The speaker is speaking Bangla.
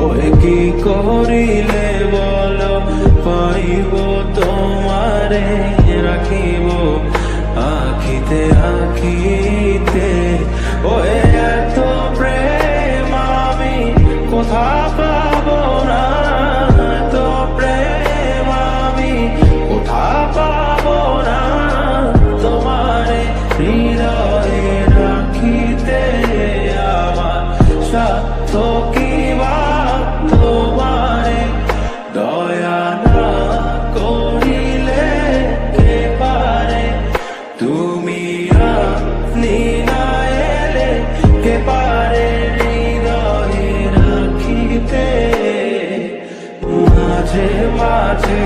ওই কি করিলে বলো পাইব তোমারে রাখিব আখিতে আখিতে। ওই এত প্রেম আমি কোথা পাবো না, এত প্রেম আমি কোথা পাবো না, তোমারে হৃদয়ে রাখিতে আমার সাধ্য কি বা তোমারে দয়া না করিলে কে পারে, তুমি আপনি না এলে কে পারে হৃদয়ে রাখিতে। মাঝে মাঝে